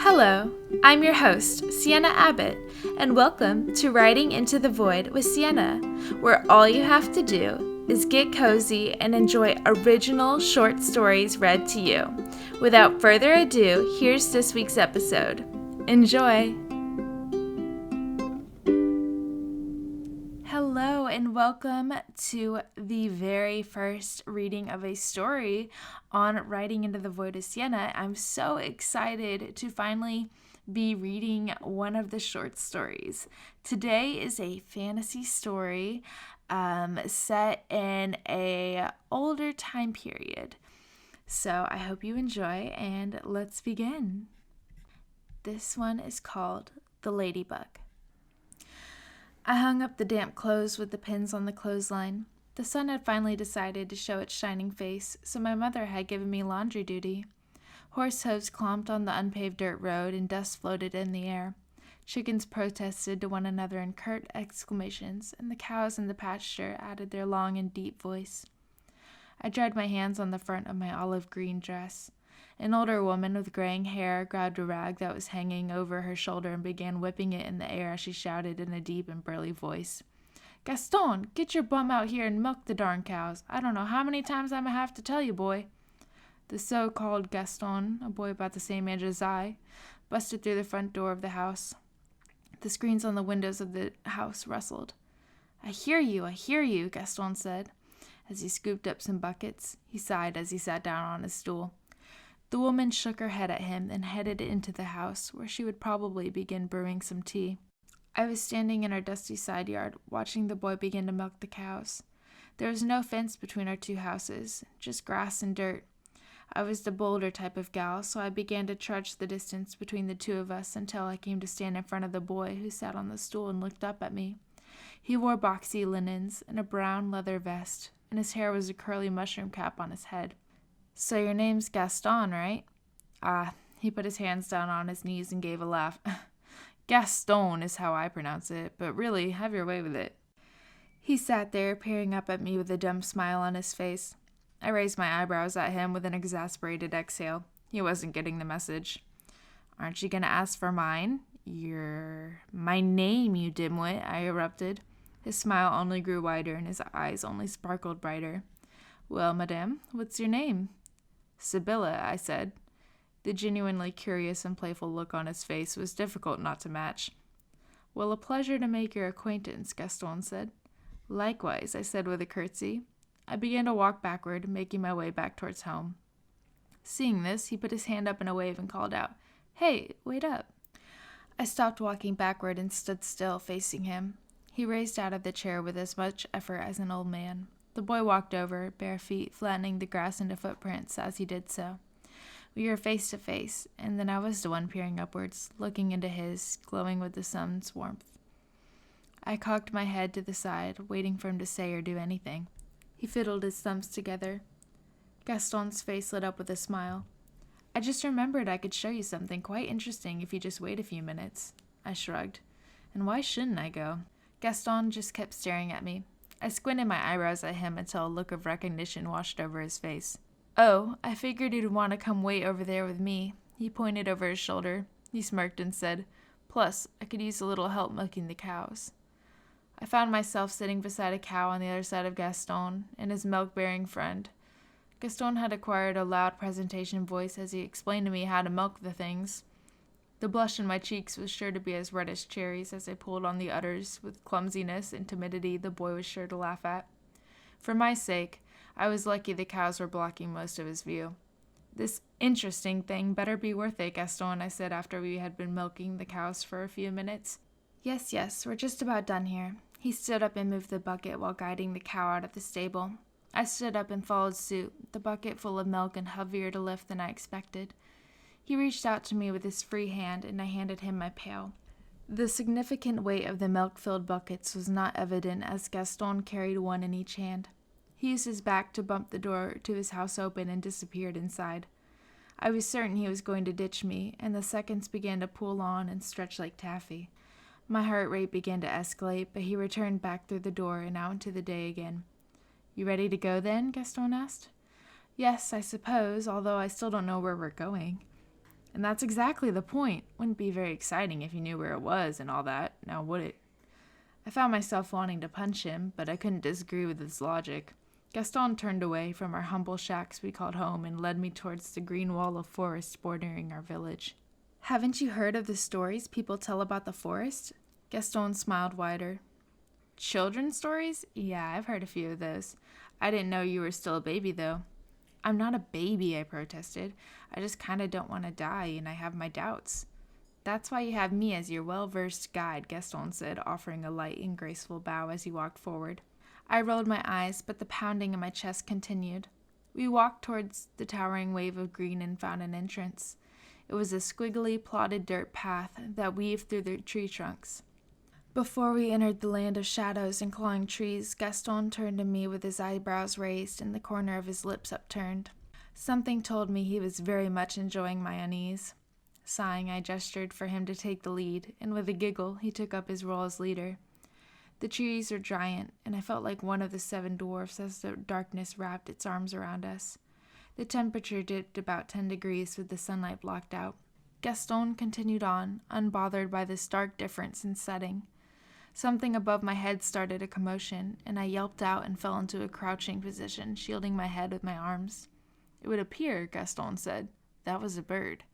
Hello, I'm your host, Siena Abbott, and welcome to Writing into the Void with Siena, where all you have to do is get cozy and enjoy original short stories read to you. Without further ado, here's this week's episode. Enjoy! Hello and welcome to the very first reading of a story on Writing into the Void of Siena. I'm so excited to finally be reading one of the short stories. Today is a fantasy story set in a older time period. So I hope you enjoy, and let's begin. This one is called The Ladybug. I hung up the damp clothes with the pins on the clothesline. The sun had finally decided to show its shining face, so my mother had given me laundry duty. Horse hooves clomped on the unpaved dirt road, and dust floated in the air. Chickens protested to one another in curt exclamations, and the cows in the pasture added their long and deep voice. I dried my hands on the front of my olive green dress. An older woman with graying hair grabbed a rag that was hanging over her shoulder and began whipping it in the air as she shouted in a deep and burly voice. "Gaston, get your bum out here and milk the darn cows. I don't know how many times I'm gonna have to tell you, boy." The so-called Gaston, a boy about the same age as I, busted through the front door of the house. The screens on the windows of the house rustled. I hear you, Gaston said. As he scooped up some buckets, he sighed as he sat down on his stool. The woman shook her head at him and headed into the house, where she would probably begin brewing some tea. I was standing in our dusty side yard, watching the boy begin to milk the cows. There was no fence between our two houses, just grass and dirt. I was the bolder type of gal, so I began to trudge the distance between the two of us until I came to stand in front of the boy who sat on the stool and looked up at me. He wore boxy linens and a brown leather vest, and his hair was a curly mushroom cap on his head. "So your name's Gaston, right?" He put his hands down on his knees and gave a laugh. "Gaston is how I pronounce it, but really, have your way with it." He sat there, peering up at me with a dumb smile on his face. I raised my eyebrows at him with an exasperated exhale. He wasn't getting the message. "Aren't you gonna ask for mine?" My name, you dimwit," I erupted. His smile only grew wider and his eyes only sparkled brighter. "Well, madame, what's your name?" "Sibylla," I said. The genuinely curious and playful look on his face was difficult not to match. "Well, a pleasure to make your acquaintance," Gaston said. "Likewise," I said with a curtsy. I began to walk backward, making my way back towards home. Seeing this, he put his hand up in a wave and called out, "Hey, wait up." I stopped walking backward and stood still, facing him. He raised out of the chair with as much effort as an old man. The boy walked over, bare feet flattening the grass into footprints as he did so. We were face to face, and then I was the one peering upwards, looking into his, glowing with the sun's warmth. I cocked my head to the side, waiting for him to say or do anything. He fiddled his thumbs together. Gaston's face lit up with a smile. "I just remembered I could show you something quite interesting if you just wait a few minutes." I shrugged. "And why shouldn't I go?" Gaston just kept staring at me. I squinted my eyebrows at him until a look of recognition washed over his face. "Oh, I figured you'd want to come wait over there with me." He pointed over his shoulder. He smirked and said, "Plus, I could use a little help milking the cows." I found myself sitting beside a cow on the other side of Gaston and his milk-bearing friend. Gaston had acquired a loud presentation voice as he explained to me how to milk the things. The blush in my cheeks was sure to be as red as cherries as I pulled on the udders with clumsiness and timidity the boy was sure to laugh at. For my sake, I was lucky the cows were blocking most of his view. "This interesting thing better be worth it, Gaston," I said after we had been milking the cows for a few minutes. Yes, we're just about done here." He stood up and moved the bucket while guiding the cow out of the stable. I stood up and followed suit, the bucket full of milk and heavier to lift than I expected. He reached out to me with his free hand, and I handed him my pail. The significant weight of the milk-filled buckets was not evident as Gaston carried one in each hand. He used his back to bump the door to his house open and disappeared inside. I was certain he was going to ditch me, and the seconds began to pool on and stretch like taffy. My heart rate began to escalate, but he returned back through the door and out into the day again. "You ready to go then?" Gaston asked. "Yes, I suppose, although I still don't know where we're going." And that's exactly the point. Wouldn't be very exciting if you knew where it was and all that, now would it? I found myself wanting to punch him, but I couldn't disagree with his logic. Gaston turned away from our humble shacks we called home and led me towards the green wall of forest bordering our village. Haven't you heard of the stories people tell about the forest? Gaston smiled wider. Children's stories? Yeah, I've heard a few of those. I didn't know you were still a baby, though. I'm not a baby, I protested. I just kind of don't want to die, and I have my doubts. That's why you have me as your well-versed guide, Gaston said, offering a light and graceful bow as he walked forward. I rolled my eyes, but the pounding in my chest continued. We walked towards the towering wave of green and found an entrance. It was a squiggly, plotted dirt path that weaved through the tree trunks. Before we entered the land of shadows and clawing trees, Gaston turned to me with his eyebrows raised and the corner of his lips upturned. Something told me he was very much enjoying my unease. Sighing, I gestured for him to take the lead, and with a giggle, he took up his role as leader. The trees were giant, and I felt like one of the 7 dwarfs as the darkness wrapped its arms around us. The temperature dipped about 10 degrees with the sunlight blocked out. Gaston continued on, unbothered by this stark difference in setting. Something above my head started a commotion, and I yelped out and fell into a crouching position, shielding my head with my arms. It would appear, Gaston said, that was a bird.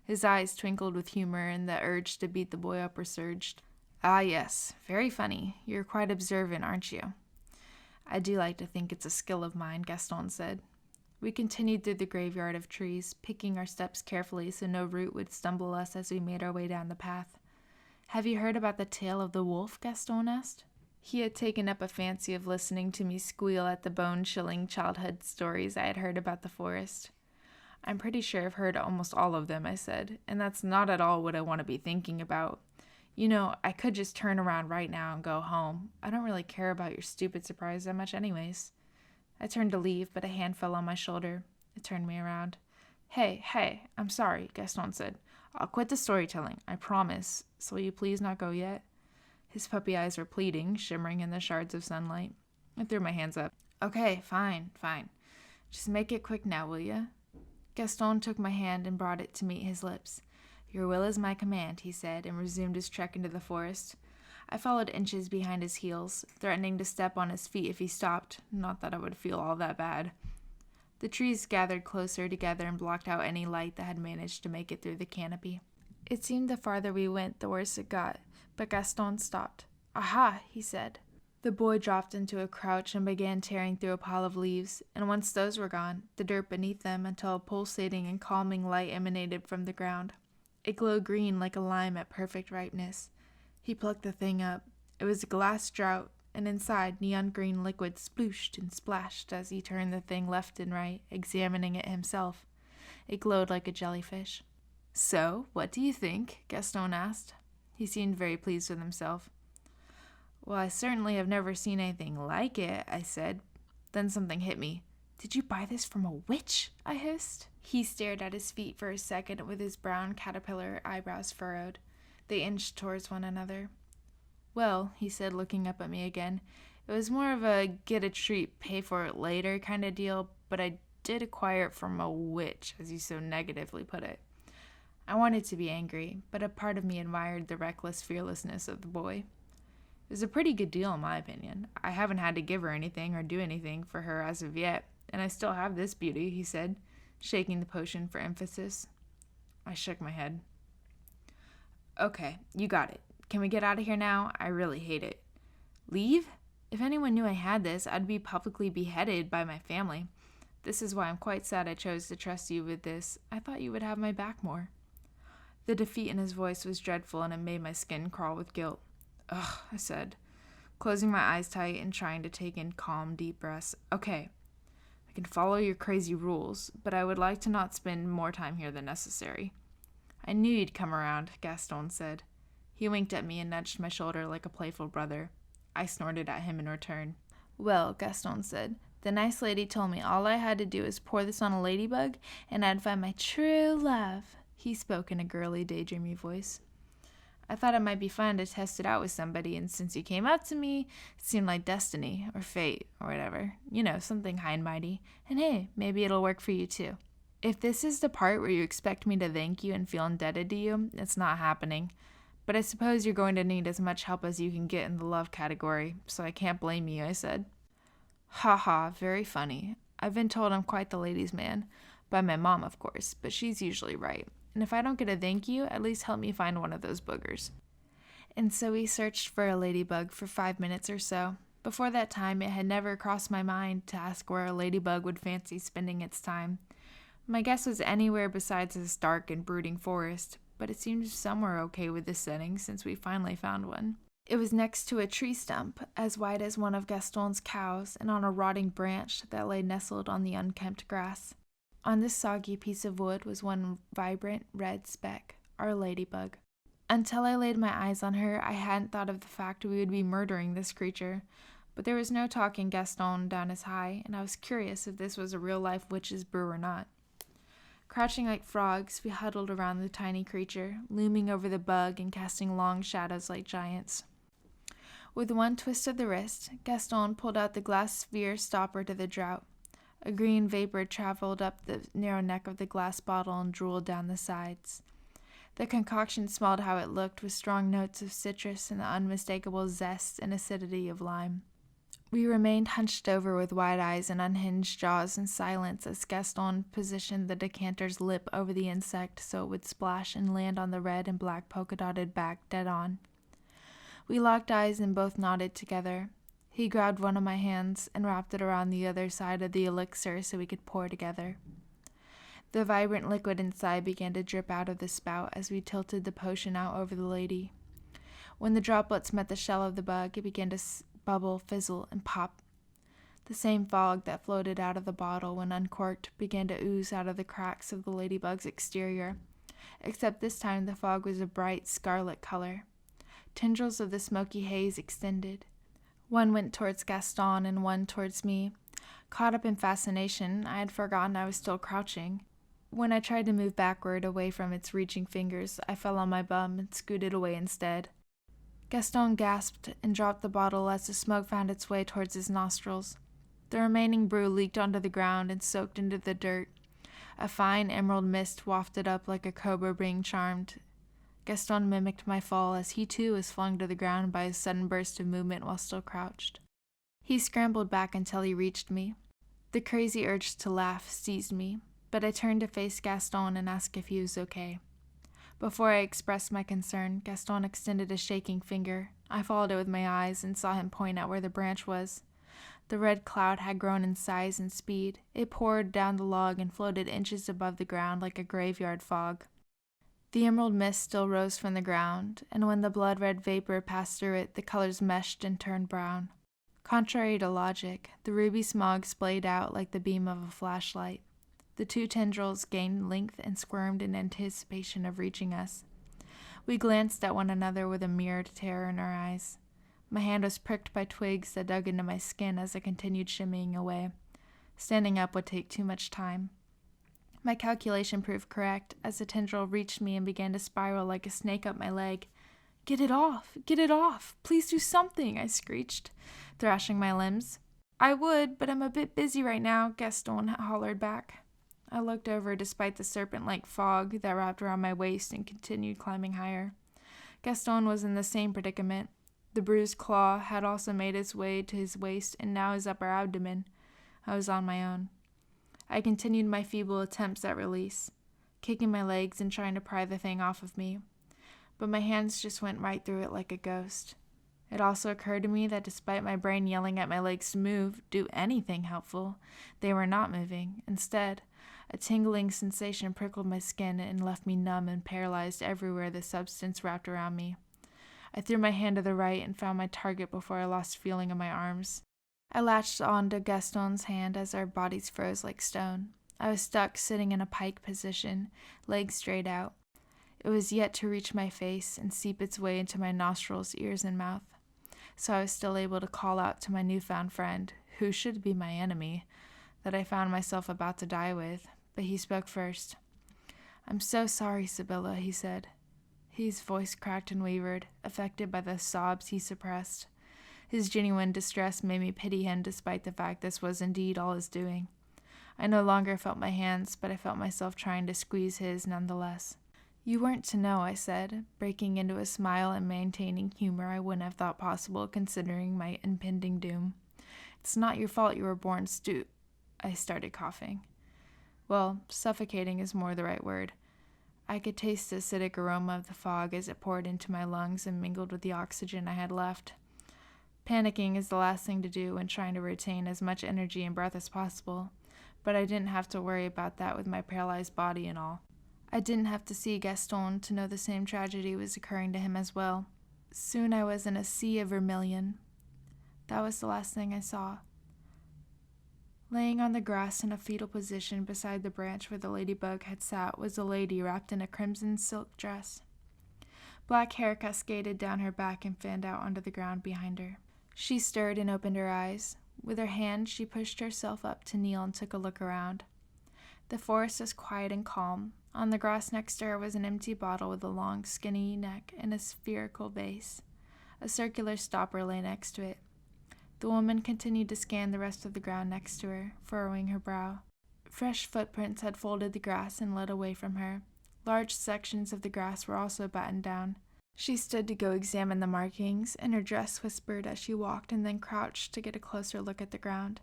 His eyes twinkled with humor, and the urge to beat the boy up resurged. Ah, yes, very funny. You're quite observant, aren't you? I do like to think it's a skill of mine, Gaston said. We continued through the graveyard of trees, picking our steps carefully so no root would stumble us as we made our way down the path. Have you heard about the tale of the wolf? Gaston asked. He had taken up a fancy of listening to me squeal at the bone-chilling childhood stories I had heard about the forest. I'm pretty sure I've heard almost all of them, I said, and that's not at all what I want to be thinking about. You know, I could just turn around right now and go home. I don't really care about your stupid surprise that much anyways. I turned to leave, but a hand fell on my shoulder. It turned me around. Hey, I'm sorry, Gaston said. I'll quit the storytelling, I promise. So will you please not go yet? His puppy eyes were pleading, shimmering in the shards of sunlight. I threw my hands up. Okay, fine. Just make it quick now, will you? Gaston took my hand and brought it to meet his lips. Your will is my command, he said, and resumed his trek into the forest. I followed inches behind his heels, threatening to step on his feet if he stopped, not that I would feel all that bad. The trees gathered closer together and blocked out any light that had managed to make it through the canopy. It seemed the farther we went, the worse it got, but Gaston stopped. Aha, he said. The boy dropped into a crouch and began tearing through a pile of leaves, and once those were gone, the dirt beneath them until a pulsating and calming light emanated from the ground. It glowed green like a lime at perfect ripeness. He plucked the thing up. It was a glass draught, and inside neon green liquid splooshed and splashed as he turned the thing left and right, examining it himself. It glowed like a jellyfish. So, what do you think? Gaston asked. He seemed very pleased with himself. Well, I certainly have never seen anything like it, I said. Then something hit me. Did you buy this from a witch? I hissed. He stared at his feet for a second with his brown caterpillar eyebrows furrowed. They inched towards one another. Well, he said, looking up at me again, it was more of a get a treat, pay for it later kind of deal, but I did acquire it from a witch, as you so negatively put it. I wanted to be angry, but a part of me admired the reckless fearlessness of the boy. It was a pretty good deal in my opinion. I haven't had to give her anything or do anything for her as of yet, and I still have this beauty, he said, shaking the potion for emphasis. I shook my head. Okay, you got it. Can we get out of here now? I really hate it. Leave? If anyone knew I had this, I'd be publicly beheaded by my family. This is why I'm quite sad I chose to trust you with this. I thought you would have my back more. The defeat in his voice was dreadful, and it made my skin crawl with guilt. Ugh, I said, closing my eyes tight and trying to take in calm, deep breaths. Okay, I can follow your crazy rules, but I would like to not spend more time here than necessary. I knew you'd come around, Gaston said. He winked at me and nudged my shoulder like a playful brother. I snorted at him in return. Well, Gaston said, the nice lady told me all I had to do is pour this on a ladybug, and I'd find my true love. He spoke in a girly, daydreamy voice. I thought it might be fun to test it out with somebody, and since you came up to me, it seemed like destiny, or fate, or whatever. You know, something high and mighty. And hey, maybe it'll work for you too. If this is the part where you expect me to thank you and feel indebted to you, it's not happening. But I suppose you're going to need as much help as you can get in the love category, so I can't blame you, I said. Ha ha, very funny. I've been told I'm quite the ladies' man. By my mom, of course, but she's usually right. And if I don't get a thank you, at least help me find one of those boogers. And so we searched for a ladybug for 5 minutes or so. Before that time, it had never crossed my mind to ask where a ladybug would fancy spending its time. My guess was anywhere besides this dark and brooding forest, but it seemed somewhere okay with this setting since we finally found one. It was next to a tree stump, as wide as one of Gaston's cows, and on a rotting branch that lay nestled on the unkempt grass. On this soggy piece of wood was one vibrant red speck, our ladybug. Until I laid my eyes on her, I hadn't thought of the fact we would be murdering this creature, but there was no talking Gaston down as high, and I was curious if this was a real-life witch's brew or not. Crouching like frogs, we huddled around the tiny creature, looming over the bug and casting long shadows like giants. With one twist of the wrist, Gaston pulled out the glass sphere stopper to the draught. A green vapor traveled up the narrow neck of the glass bottle and drooled down the sides. The concoction smelled how it looked, with strong notes of citrus and the unmistakable zest and acidity of lime. We remained hunched over with wide eyes and unhinged jaws in silence as Gaston positioned the decanter's lip over the insect so it would splash and land on the red and black polka-dotted back dead on. We locked eyes and both nodded together. He grabbed one of my hands and wrapped it around the other side of the elixir so we could pour together. The vibrant liquid inside began to drip out of the spout as we tilted the potion out over the lady. When the droplets met the shell of the bug, it began to bubble, fizzle, and pop. The same fog that floated out of the bottle when uncorked began to ooze out of the cracks of the ladybug's exterior, except this time the fog was a bright scarlet color. Tendrils of the smoky haze extended. One went towards Gaston and one towards me. Caught up in fascination, I had forgotten I was still crouching. When I tried to move backward away from its reaching fingers, I fell on my bum and scooted away instead. Gaston gasped and dropped the bottle as the smoke found its way towards his nostrils. The remaining brew leaked onto the ground and soaked into the dirt. A fine emerald mist wafted up like a cobra being charmed. Gaston mimicked my fall as he too was flung to the ground by a sudden burst of movement while still crouched. He scrambled back until he reached me. The crazy urge to laugh seized me, but I turned to face Gaston and asked if he was okay. Before I expressed my concern, Gaston extended a shaking finger. I followed it with my eyes and saw him point out where the branch was. The red cloud had grown in size and speed. It poured down the log and floated inches above the ground like a graveyard fog. The emerald mist still rose from the ground, and when the blood-red vapor passed through it, the colors meshed and turned brown. Contrary to logic, the ruby smog splayed out like the beam of a flashlight. The two tendrils gained length and squirmed in anticipation of reaching us. We glanced at one another with a mirrored terror in our eyes. My hand was pricked by twigs that dug into my skin as I continued shimmying away. Standing up would take too much time. My calculation proved correct as the tendril reached me and began to spiral like a snake up my leg. "Get it off! Get it off! Please do something!" I screeched, thrashing my limbs. "I would, but I'm a bit busy right now," Gaston hollered back. I looked over despite the serpent-like fog that wrapped around my waist and continued climbing higher. Gaston was in the same predicament. The bruised claw had also made its way to his waist and now his upper abdomen. I was on my own. I continued my feeble attempts at release, kicking my legs and trying to pry the thing off of me. But my hands just went right through it like a ghost. It also occurred to me that despite my brain yelling at my legs to move, do anything helpful, they were not moving. Instead, a tingling sensation prickled my skin and left me numb and paralyzed everywhere the substance wrapped around me. I threw my hand to the right and found my target before I lost feeling in my arms. I latched onto Gaston's hand as our bodies froze like stone. I was stuck sitting in a pike position, legs straight out. It was yet to reach my face and seep its way into my nostrils, ears, and mouth. So I was still able to call out to my newfound friend, who should be my enemy, that I found myself about to die with, but he spoke first. "I'm so sorry, Sibylla," he said. His voice cracked and wavered, affected by the sobs he suppressed. His genuine distress made me pity him despite the fact this was indeed all his doing. I no longer felt my hands, but I felt myself trying to squeeze his nonetheless. You weren't to know, I said, breaking into a smile and maintaining humor I wouldn't have thought possible considering my impending doom. It's not your fault you were born I started coughing. Well, suffocating is more the right word. I could taste the acidic aroma of the fog as it poured into my lungs and mingled with the oxygen I had left. Panicking is the last thing to do when trying to retain as much energy and breath as possible, but I didn't have to worry about that with my paralyzed body and all. I didn't have to see Gaston to know the same tragedy was occurring to him as well. Soon I was in a sea of vermilion. That was the last thing I saw. Laying on the grass in a fetal position beside the branch where the ladybug had sat was a lady wrapped in a crimson silk dress. Black hair cascaded down her back and fanned out onto the ground behind her. She stirred and opened her eyes. With her hand, she pushed herself up to kneel and took a look around. The forest was quiet and calm. On the grass next to her was an empty bottle with a long, skinny neck and a spherical base. A circular stopper lay next to it. The woman continued to scan the rest of the ground next to her, furrowing her brow. Fresh footprints had folded the grass and led away from her. Large sections of the grass were also battened down. She stood to go examine the markings, and her dress whispered as she walked and then crouched to get a closer look at the ground.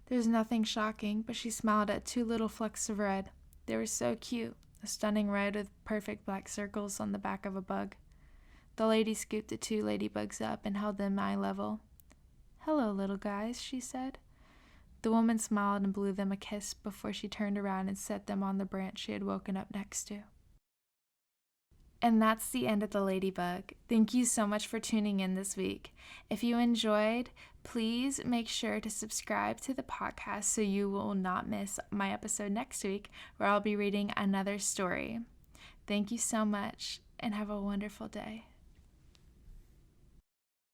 There was nothing shocking, but she smiled at 2 little flecks of red. They were so cute, a stunning red with perfect black circles on the back of a bug. The lady scooped the 2 ladybugs up and held them eye level. "Hello, little guys," she said. The woman smiled and blew them a kiss before she turned around and set them on the branch she had woken up next to. And that's the end of the Ladybug. Thank you so much for tuning in this week. If you enjoyed, please make sure to subscribe to the podcast so you will not miss my episode next week where I'll be reading another story. Thank you so much and have a wonderful day.